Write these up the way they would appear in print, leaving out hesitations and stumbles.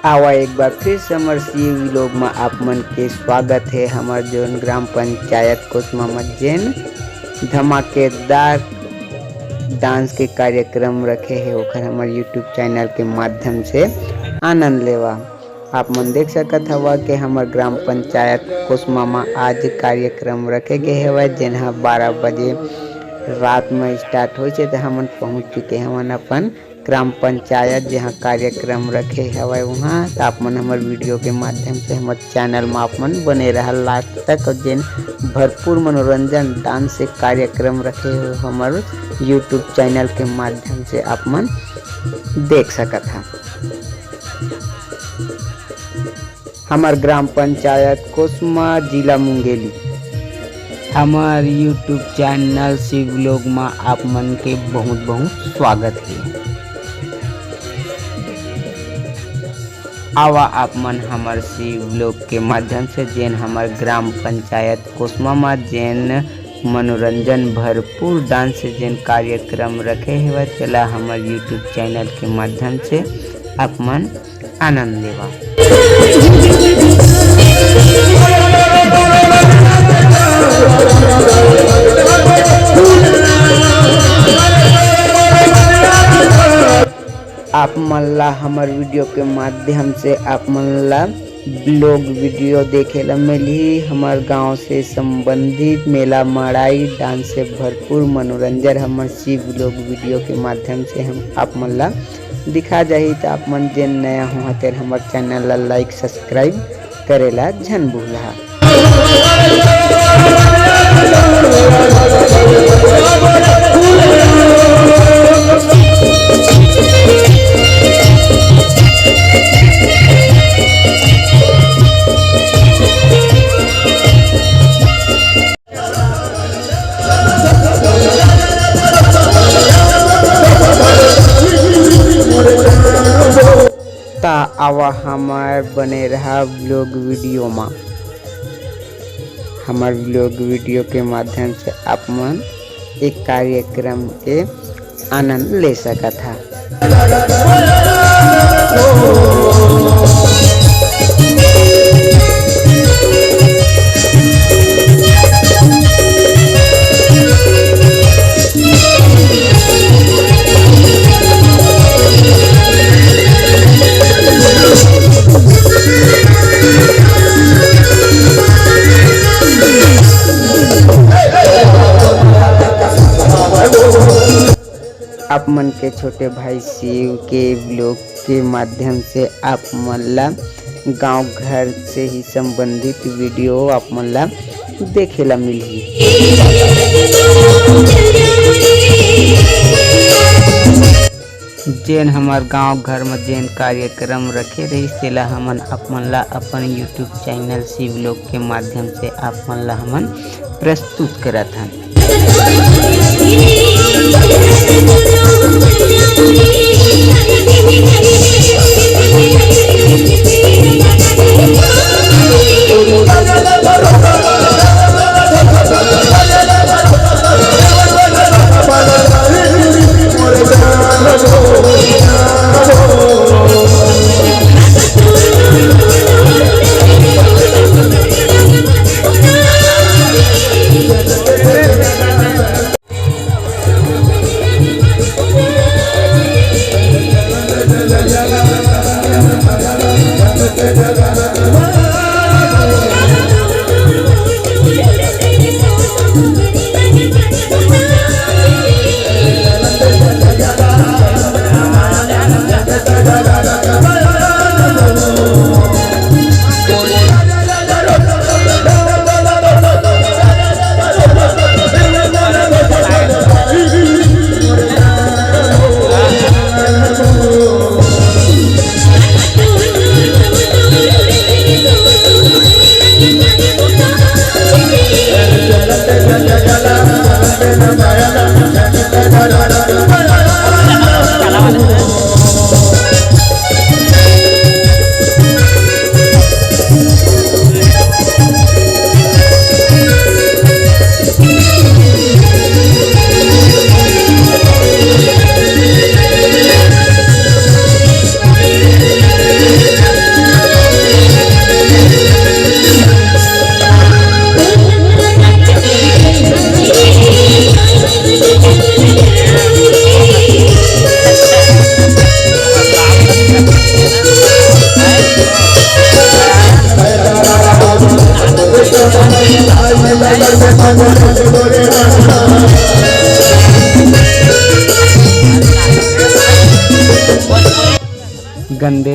आवा एक बार फिर से हमारे शिव व्लॉग में आप मन के स्वागत है। हमारे जोन ग्राम पंचायत कोसमा में जैन धमाकेदार डांस के कार्यक्रम रखे है ओखर हमारे यूट्यूब चैनल के माध्यम से आनंद लेवा। आप मन देख सकत हवा कि हमारे ग्राम पंचायत कोसमा में आज कार्यक्रम रखे गए हवा जेन 12 बजे रात में स्टार्ट हो तो हमन पहुँच चुके हमन अपन ग्राम पंचायत जहाँ कार्यक्रम रखे हवा वहाँ। तो आप मन हमारे वीडियो के माध्यम से हमारे चैनल में आप मन बने रहा लास्ट तक और जिन भरपूर मनोरंजन डांस से कार्यक्रम रखे हो हमारे यूट्यूब चैनल के माध्यम से आप मन देख सकत है। हमारे ग्राम पंचायत कोसमा जिला मुंगेली हमारे यूट्यूब चैनल शिव व्लॉग में आप मन के बहुत बहुत स्वागत है। आवा आप मन हमारे शिव व्लॉग के माध्यम से जैन हमारे ग्राम पंचायत कोसमा में जैन मनोरंजन भरपूर डांस से जैन कार्यक्रम रखे हुए चला हमारे यूट्यूब चैनल के माध्यम से आप मन आनंद लेवा। आप मन ला हमारे वीडियो के माध्यम से आप मन ला ब्लॉग वीडियो देखे ला मिली। हमारे गांव से संबंधित मेला मड़ाई डांस से भरपूर मनोरंजन हमारे शिव ब्लॉग वीडियो के माध्यम से हम आप मन ला दिखा जाही। तो आप मन जेन नया हो तेर हमारे चैनल ला लाइक सब्सक्राइब करेला झन भूला। ता आवा हमार बने रहा ब्लॉग वीडियो में। हमारे ब्लॉग वीडियो के माध्यम से आप मन एक कार्यक्रम के आनंद ले सकत है। आप मन के छोटे भाई शिव के ब्लॉग के माध्यम से आप मन ला गाँव घर से ही संबंधित वीडियो आप मन ला देखे ला मिली। जैन हमार गांव घर में जैन कार्यक्रम रखे रही तेला हमन आप मन ला अपन यूट्यूब चैनल शिव व्लॉग के माध्यम से आप मन ला हमन प्रस्तुत करत हन।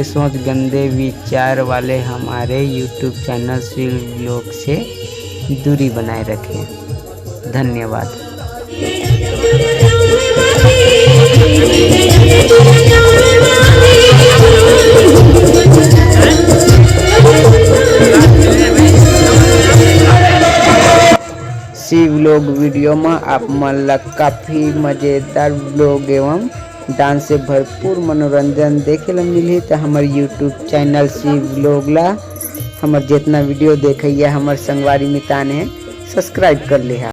सोच गंदे विचार वाले हमारे YouTube चैनल शिव व्लॉग से दूरी बनाए रखें। धन्यवाद। शिव व्लॉग वीडियो में आप मन ला काफ़ी मज़ेदार व्लॉग एवं डांस से भरपूर मनोरंजन देखे ला मिली। तो हमारे YouTube चैनल शिव व्लॉग ला हमारे जितना वीडियो देखिए हमारे संगवारी मितान है सब्सक्राइब कर लिहा।